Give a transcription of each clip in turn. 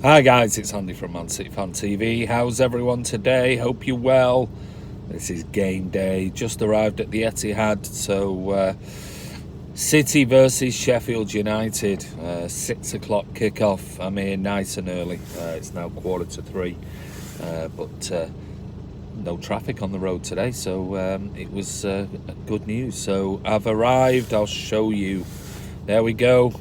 Hi guys, it's Andy from Man City Fan TV. How's everyone today? Hope you're well. This is game day. Just arrived at the Etihad. So City versus Sheffield United. 6 o'clock kickoff. I'm here nice and early. It's now 2:45. But no traffic on the road today. So it was good news. So I've arrived. I'll show you. There we go.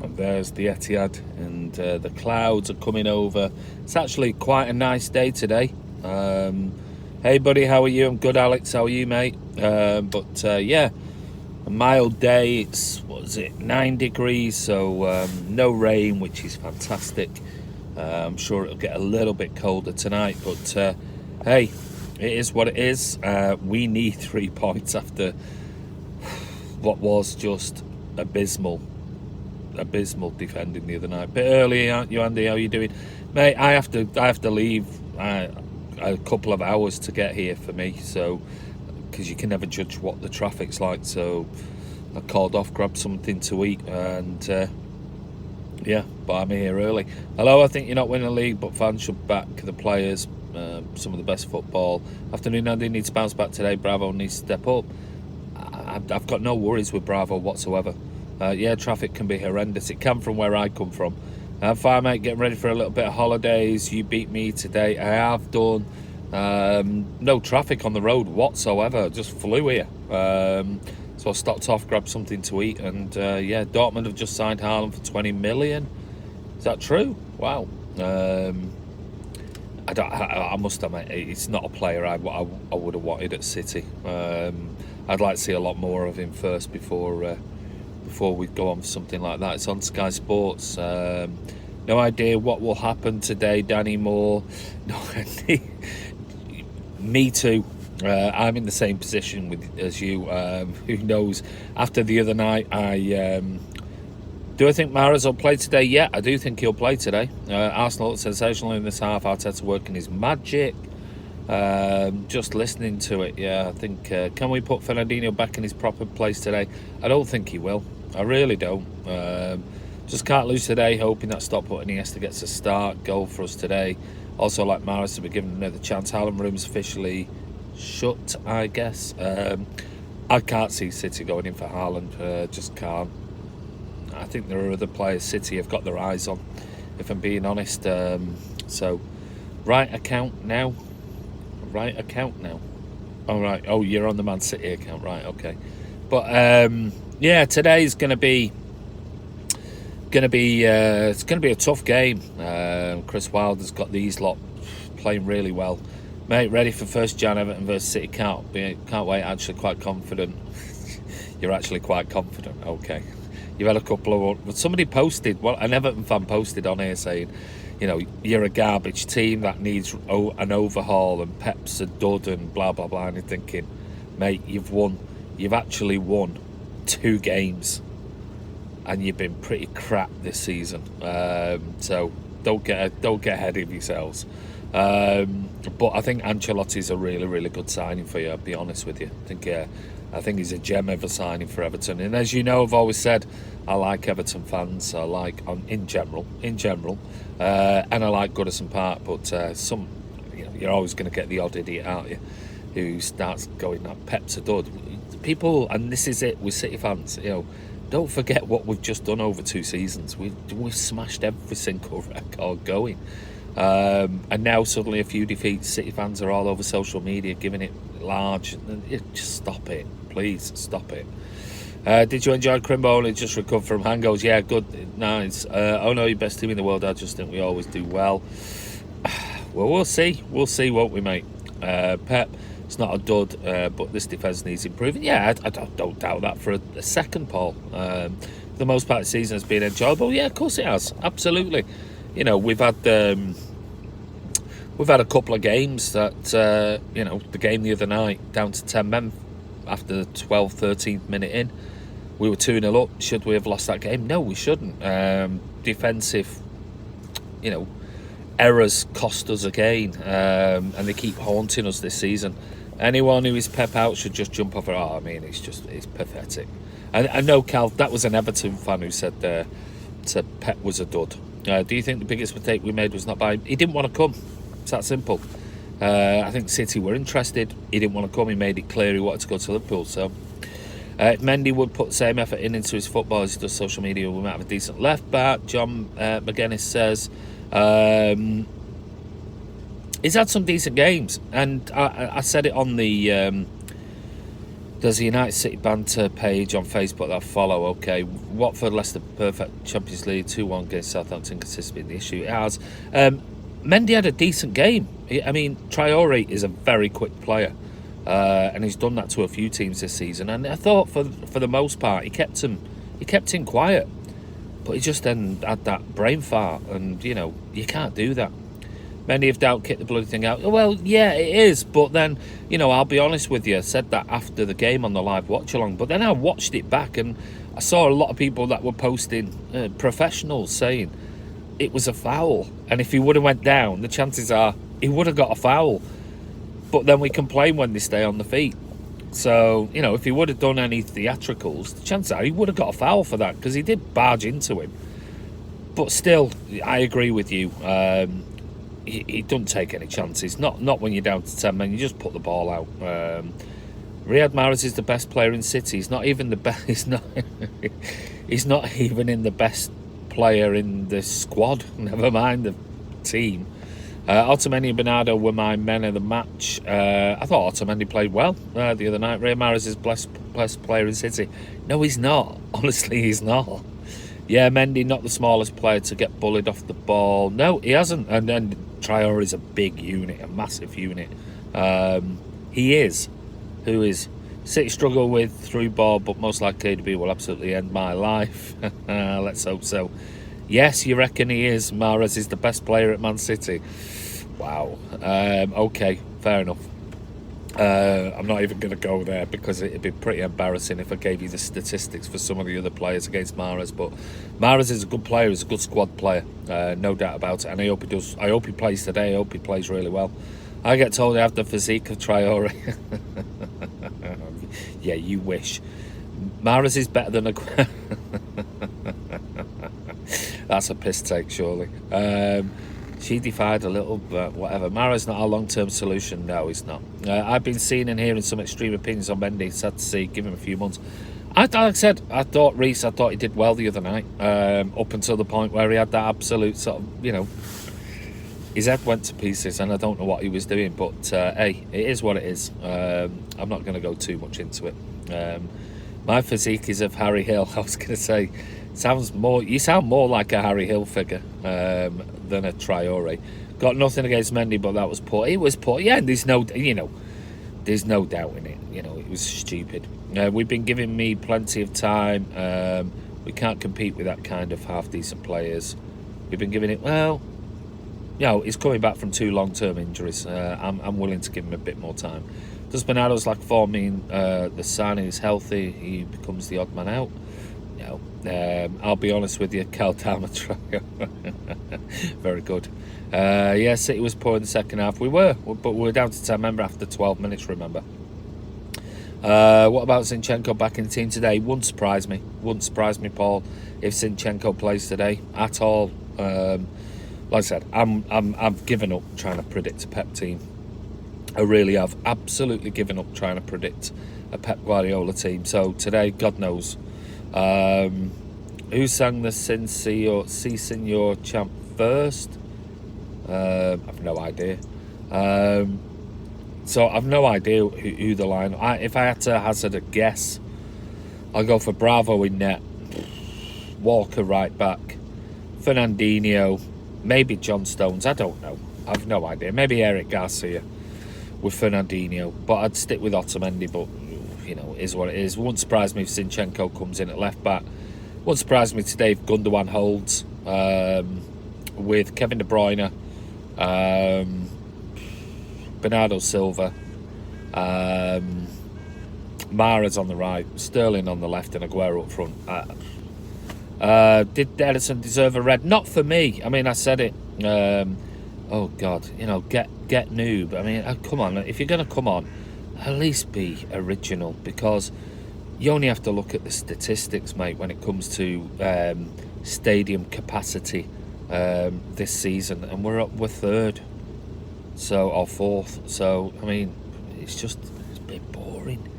And there's the Etihad, and the clouds are coming over. It's actually quite a nice day today. Hey buddy, how are you? I'm good, Alex. How are you, mate? Yeah, a mild day. It's 9 degrees, so no rain, which is fantastic. I'm sure it'll get a little bit colder tonight, but hey, it is what it is. We need 3 points after what was just abysmal defending the other night. Bit early, aren't you, Andy? How are you doing, mate? I have to leave a couple of hours to get here for me, so because you can never judge what the traffic's like. So I called off, grabbed something to eat, and yeah, but I'm here early. Hello, I think you're not winning the league, but fans should back the players. Some of the best football. Afternoon, Andy needs to bounce back today. Bravo needs to step up. I've got no worries with Bravo whatsoever. Yeah, traffic can be horrendous. It can from where I come from. Fine, mate, getting ready for a little bit of holidays. You beat me today. I have done. No traffic on the road whatsoever. Just flew here. So I stopped off, grabbed something to eat, and yeah, Dortmund have just signed Haaland for 20 million. Is that true? Wow. I must admit, it's not a player I would have wanted at City. I'd like to see a lot more of him first before we go on for something like that. It's on Sky Sports. No idea what will happen today, Danny Moore. No idea. Me too. I'm in the same position as you. Who knows? After the other night, do I think Mahrez will play today? Yeah, I do think he'll play today. Arsenal look sensational in this half. Arteta working his magic. Just listening to it, yeah, I think can we put Fernandinho back in his proper place today? I don't think he will. I really don't. Just can't lose today, hoping that Stockport Iniesta gets a start goal for us today. Also like Mahrez to be given another chance. Haaland room's officially shut, I guess. I can't see City going in for Haaland. Just can't. I think there are other players City have got their eyes on, if I'm being honest. So right account now. All right. Oh, you're on the Man City account, right? Okay. But yeah, today's gonna be it's gonna be a tough game. Chris Wilder's got these lot playing really well, mate. Ready for 1st Jan Everton versus City? Can't wait. Actually, quite confident. You're actually quite confident. Okay. You've had a couple of. Somebody posted. Well, an Everton fan posted on here saying, you know, you're a garbage team that needs an overhaul and Pep's a dud and blah blah blah. And you're thinking, mate, you've actually won 2 games, and you've been pretty crap this season. So don't get ahead of yourselves. But I think Ancelotti's a really, really good signing for you. I'll be honest with you. I think he's a gem of a signing for Everton. And as you know, I've always said I like Everton fans. I like in general, and I like Goodison Park. But you're always going to get the odd idiot out you who starts going that Pep's a dud. People, and this is it with City fans. You know, don't forget what we've just done over 2 seasons. We've smashed every single record going. And now suddenly a few defeats, City fans are all over social media giving it large. Just stop it, please stop it. Did you enjoy Crimbo? Only just recovered from hangovers. Yeah, good, nice. Oh no, your best team in the world. I just think we always do well. Well, we'll see, won't we, mate? Pep, it's not a dud, but this defence needs improving. Yeah, I don't doubt that for a second, Paul. For the most part of the season has been enjoyable. Yeah, of course it has, absolutely. You know, we've had a couple of games that, you know, the game the other night, down to 10 men after the 12th, 13th minute in. We were 2-0 up. Should we have lost that game? No, we shouldn't. Defensive, you know, errors cost us again, and they keep haunting us this season. Anyone who is Pep out should just jump off it. Oh, I mean, it's pathetic. And I know, Cal, that was an Everton fan who said Pep was a dud. Do you think the biggest mistake we made was not buying? He didn't want to come. It's that simple. I think City were interested. He didn't want to come. He made it clear he wanted to go to Liverpool. So if Mendy would put the same effort into his football as he does social media, we might have a decent left back. John McGuinness says he's had some decent games, and I said it on the there's a United City banter page on Facebook that I follow. Okay, Watford, Leicester, perfect Champions League 2-1 against Southampton, consistently the issue it has. Mendy had a decent game. I mean, Traore is a very quick player, and he's done that to a few teams this season. And I thought for the most part he kept him quiet, but he just then had that brain fart, and you can't do that. Many of doubt kicked the bloody thing out. Well, yeah, it is. But then, I'll be honest with you. I said that after the game on the live watch along. But then I watched it back and I saw a lot of people that were posting, professionals saying it was a foul. And if he would have went down, the chances are he would have got a foul. But then we complain when they stay on the feet. So, if he would have done any theatricals, the chances are he would have got a foul for that because he did barge into him. But still, I agree with you. He doesn't take any chances. Not when you're down to 10 men. You just put the ball out. Riyad Mahrez is the best player in City. He's not even the best. He's not even in the best player in the squad. Never mind the team. Otamendi and Bernardo were my men of the match. I thought Otamendi played well the other night. Riyad Mahrez is best player in City. No, he's not. Honestly, he's not. Yeah, Mendy, not the smallest player to get bullied off the ball. No, he hasn't. And then Traore is a big unit, a massive unit. He is. Who is? City struggle with through ball, but most likely KDB will absolutely end my life. Let's hope so. Yes, you reckon he is. Mahrez is the best player at Man City. Wow. Okay, fair enough. I'm not even going to go there because it'd be pretty embarrassing if I gave you the statistics for some of the other players against Mahrez. But Mahrez is a good player. He's a good squad player, no doubt about it. And I hope he does. I hope he plays today. I hope he plays really well. I get told I have the physique of Traore. Yeah, you wish. Mahrez is better than a. That's a piss take, surely. She defied a little, but whatever. Mahrez not our long-term solution. No, he's not. I've been seeing and hearing some extreme opinions on Mendy. Sad to see. Give him a few months. Like I said, I thought he did well the other night. Up until the point where he had that absolute sort of, his head went to pieces, and I don't know what he was doing. But hey, it is what it is. I'm not going to go too much into it. My physique is of Harry Hill. I was going to say, you sound more like a Harry Hill figure than a Traore. Got nothing against Mendy, but that was poor. It was poor. Yeah, there's no doubt in it. It was stupid. We've been giving me plenty of time. We can't compete with that kind of half-decent players. We've been giving it, he's coming back from 2 long-term injuries. I'm willing to give him a bit more time. Does Bernardo's lack of form mean the signing is healthy? He becomes the odd man out? No. I'll be honest with you, Caldama trio. Very good. City was poor in the second half. We were, but we were down to 10 men after 12 minutes, remember. What about Zinchenko back in the team today? Wouldn't surprise me, Paul, if Zinchenko plays today at all. Like I said, I've given up trying to predict a Pep team. I really have absolutely given up trying to predict a Pep Guardiola team. So today, God knows. Who sang the Si Senor chant first? I've no idea. So I've no idea who the line. If I had to hazard a guess, I'll go for Bravo in net, Walker right back, Fernandinho, maybe John Stones. I don't know. I've no idea. Maybe Eric Garcia with Fernandinho, but I'd stick with Otamendi. But it is what it is. Wouldn't surprise me if Zinchenko comes in at left back. Wouldn't surprise me today if Gundogan holds with Kevin De Bruyne, Bernardo Silva, Mahrez on the right, Sterling on the left, and Aguero up front. Did Ederson deserve a red? Not for me. I mean, I said it. Oh God, get noob. I mean, come on. If you're going to come on, at least be original, because you only have to look at the statistics, mate, when it comes to stadium capacity this season, and we're third, or fourth. So I mean, it's a bit boring.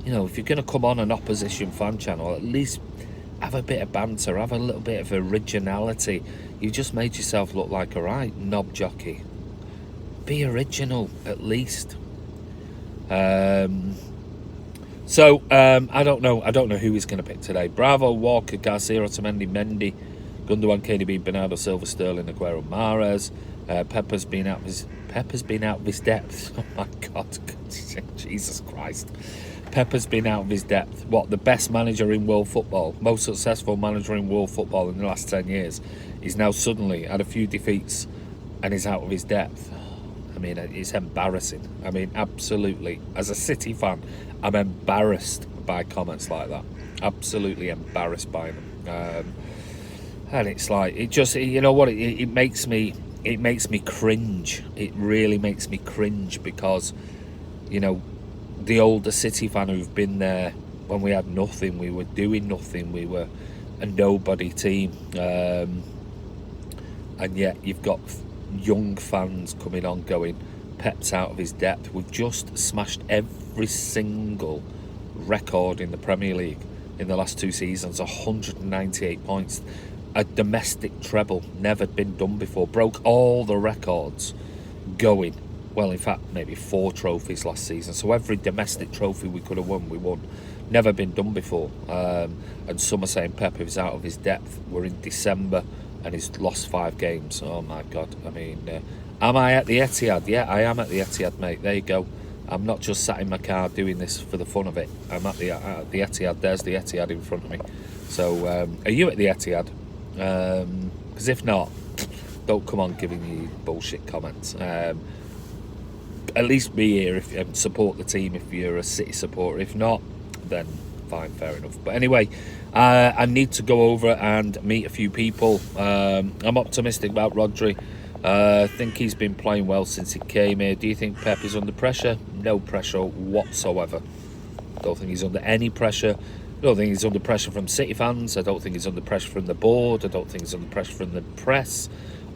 You know, if you're going to come on an opposition fan channel, at least have a bit of banter, have a little bit of originality. You just made yourself look like a right knob jockey. Be original, at least. I don't know who he's going to pick today. Bravo, Walker, Garcia, Otamendi, Mendy, Gundogan, KDB, Bernardo Silva, Sterling, Aguero, Mahrez. Pepper's been out of his depth. Oh my God, Jesus Christ. Pepper's been out of his depth. What, the best manager in world football, most successful manager in world football in the last 10 years. He's now suddenly had a few defeats and is out of his depth. I mean, it's embarrassing. I mean, absolutely. As a City fan, I'm embarrassed by comments like that. Absolutely embarrassed by them. And it's like, you know what, it makes me cringe. It really makes me cringe because, you know, the older City fan who've been there when we had nothing, we were doing nothing, we were a nobody team, and yet you've got young fans coming on going, Pep's out of his depth. We've just smashed every single record in the Premier League in the last 2 seasons, 198 points, a domestic treble, never been done before, broke all the records going. Well, in fact, maybe 4 trophies last season. So every domestic trophy we could have won, we won. Never been done before. And some are saying Pep is out of his depth. We're in December and he's lost 5 games. Oh, my God. I mean, am I at the Etihad? Yeah, I am at the Etihad, mate. There you go. I'm not just sat in my car doing this for the fun of it. I'm at the Etihad. There's the Etihad in front of me. So, are you at the Etihad? Because if not, don't come on giving you bullshit comments. At least be here and support the team if you're a City supporter. If not, then fine, fair enough. But anyway, I need to go over and meet a few people. I'm optimistic about Rodri. I think he's been playing well since he came here. Do you think Pep is under pressure? No pressure whatsoever. Don't think he's under any pressure. I don't think he's under pressure from City fans. I don't think he's under pressure from the board. I don't think he's under pressure from the press,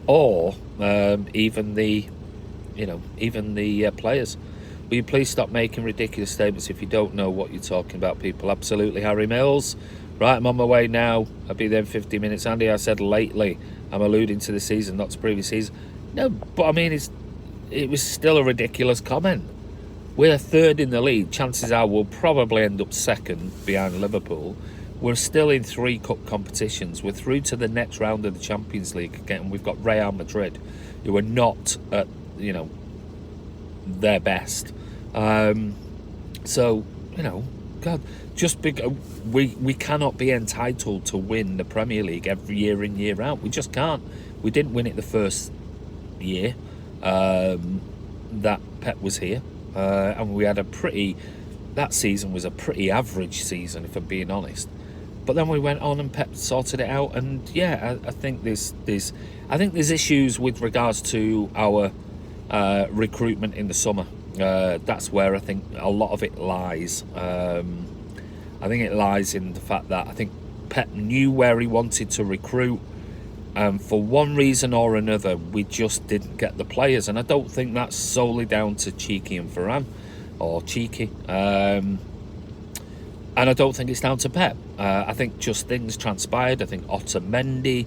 or even the players. Will you please stop making ridiculous statements if you don't know what you're talking about, people? Absolutely, Harry Mills. Right, I'm on my way now. I'll be there in 15 minutes. Andy, I said lately. I'm alluding to the season, not to previous season. No, but I mean, it was still a ridiculous comment. We're third in the league. Chances are we'll probably end up second behind Liverpool. We're still in 3 cup competitions. We're through to the next round of the Champions League again. We've got Real Madrid, who are not at, their best. So, God, just we cannot be entitled to win the Premier League every year in, year out. We just can't. We didn't win it the first year that Pep was here, and we had that season was a pretty average season, if I'm being honest. But then we went on and Pep sorted it out, and yeah, I think there's issues with regards to our recruitment in the summer. That's where I think a lot of it lies. I think it lies in the fact that I think Pep knew where he wanted to recruit, and for one reason or another, we just didn't get the players. And I don't think that's solely down to Cheeky and Varane, or Cheeky. And I don't think it's down to Pep. I think just things transpired. I think Otamendi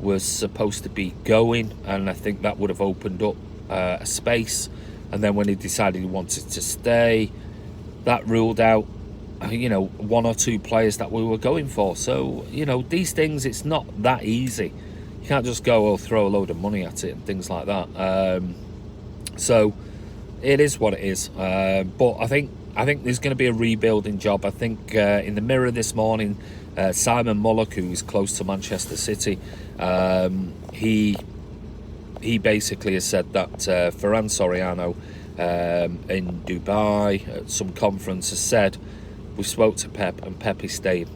was supposed to be going, and I think that would have opened up a space. And then when he decided he wanted to stay, that ruled out, 1 or 2 players that we were going for. So, these things, it's not that easy. You can't just go throw a load of money at it and things like that. So it is what it is. But I think there's going to be a rebuilding job. I think in the Mirror this morning, Simon Mullock, who is close to Manchester City, he basically has said that Ferran Soriano in Dubai at some conference has said, we spoke to Pep and Pep is staying.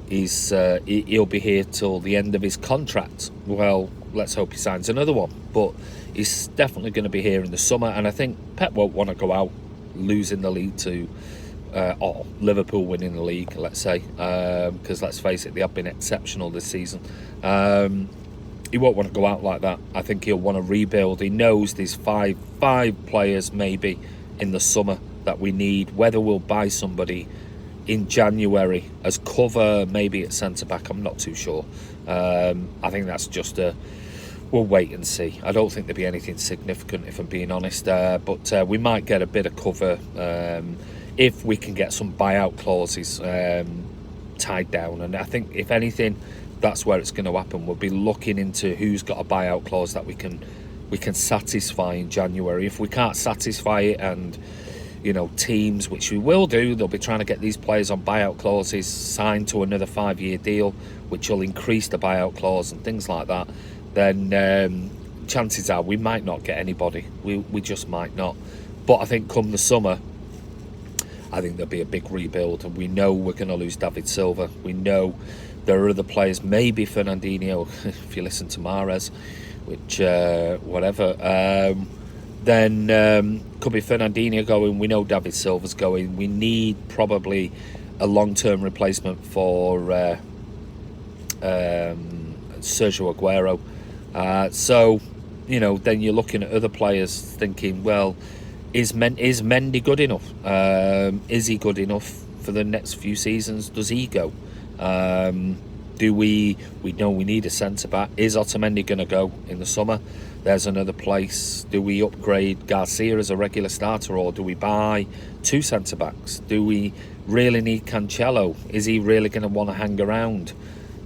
He'll be here till the end of his contract. Well, let's hope he signs another one. But he's definitely going to be here in the summer, and I think Pep won't want to go out losing the league to or Liverpool winning the league, let's say, because let's face it, they have been exceptional this season. He won't want to go out like that. I think he'll want to rebuild. He knows there's five players maybe in the summer that we need. Whether we'll buy somebody in January as cover, maybe at centre-back, I'm not too sure. I think that's just we'll wait and see. I don't think there'll be anything significant, if I'm being honest, but we might get a bit of cover if we can get some buyout clauses tied down. And I think, if anything, that's where it's going to happen. We'll be looking into who's got a buyout clause that we can satisfy in January. If we can't satisfy it, and teams, which we will do, they'll be trying to get these players on buyout clauses signed to another 5-year deal, which will increase the buyout clause and things like that, then chances are we might not get anybody. We just might not. But I think come the summer, I think there'll be a big rebuild, and we know we're going to lose David Silva. We know there are other players, maybe Fernandinho, if you listen to Mahrez, which, whatever. Then could be Fernandinho going. We know David Silva's going. We need probably a long-term replacement for Sergio Aguero. So, then you're looking at other players thinking, well, is Mendy good enough? Is he good enough for the next few seasons? Does he go? Do we know we need a centre-back? Is Otamendi going to go in the summer? There's another place. Do we upgrade Garcia as a regular starter, or do we buy 2 centre-backs? Do we really need Cancelo? Is he really going to want to hang around?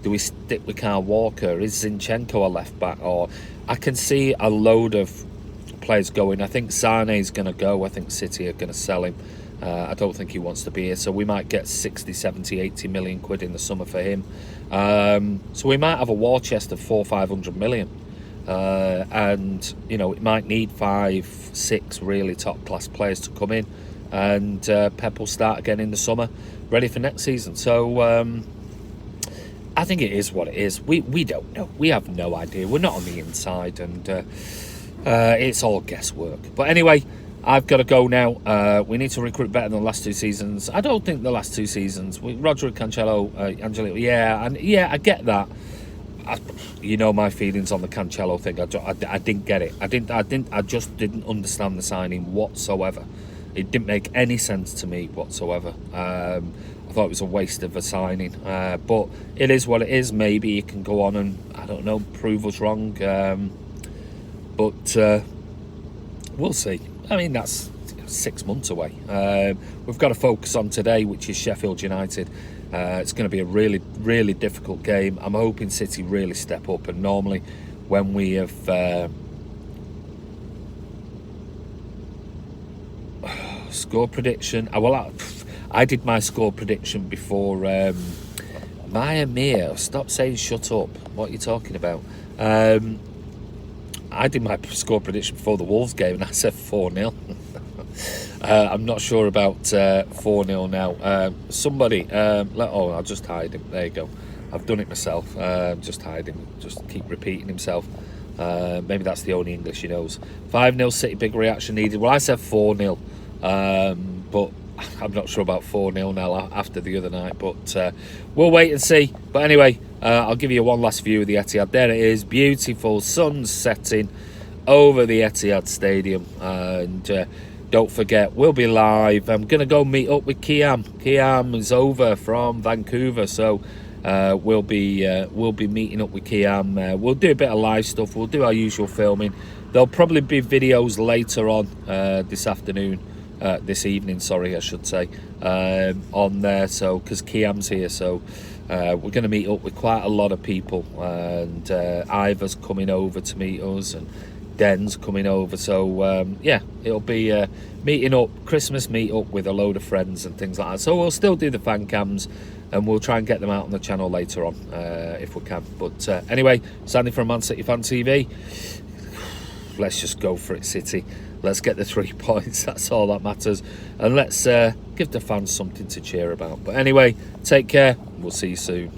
Do we stick with Kyle Walker? Is Zinchenko a left-back? Or I can see a load of players going. I think Sane's going to go. I think City are going to sell him. I don't think he wants to be here, so we might get 60, 70, 80 million quid in the summer for him. So we might have a war chest of 400-500 million, and it might need 5-6 really top class players to come in, and Pep will start again in the summer, ready for next season. So I think it is what it is. We don't know. We have no idea. We're not on the inside, and it's all guesswork. But anyway, I've got to go now. We need to recruit better than the last 2 seasons. I don't think the last 2 seasons, Roger and Cancelo, Angelo, I get that. My feelings on the Cancelo thing. I didn't get it. I just didn't understand the signing whatsoever. It didn't make any sense to me whatsoever. I thought it was a waste of a signing. But it is what it is. Maybe you can go on and, I don't know, prove us wrong. But we'll see. I mean, that's 6 months away. We've got to focus on today, which is Sheffield United. It's going to be a really, really difficult game. I'm hoping City really step up. And normally when we have score prediction, I did my score prediction before Maya Mir. Stop saying shut up. What are you talking about? I did my score prediction before the Wolves game, and I said 4-0. I'm not sure about 4-0 now. Somebody, I'll just hide him. There you go. I've done it myself. Just hide him. Just keep repeating himself. Maybe that's the only English he knows. 5-0 City, big reaction needed. Well, I said 4-0, but I'm not sure about 4-0 now after the other night. But we'll wait and see. But anyway, I'll give you one last view of the Etihad. There it is, beautiful, sun setting over the Etihad Stadium. And don't forget, we'll be live. I'm going to go meet up with Kiam. Kiam is over from Vancouver, so we'll be meeting up with Kiam. We'll do a bit of live stuff. We'll do our usual filming. There'll probably be videos later on this evening, sorry, I should say, on there. So, because Kiam's here, so we're going to meet up with quite a lot of people, and Ivor's coming over to meet us, and Den's coming over. So it'll be meeting up, Christmas meet up with a load of friends and things like that. So we'll still do the fan cams, and we'll try and get them out on the channel later on if we can. But anyway, Sandy from Man City Fan TV. Let's just go for it, City. Let's get the 3 points. That's all that matters. And let's give the fans something to cheer about. But anyway, take care. We'll see you soon.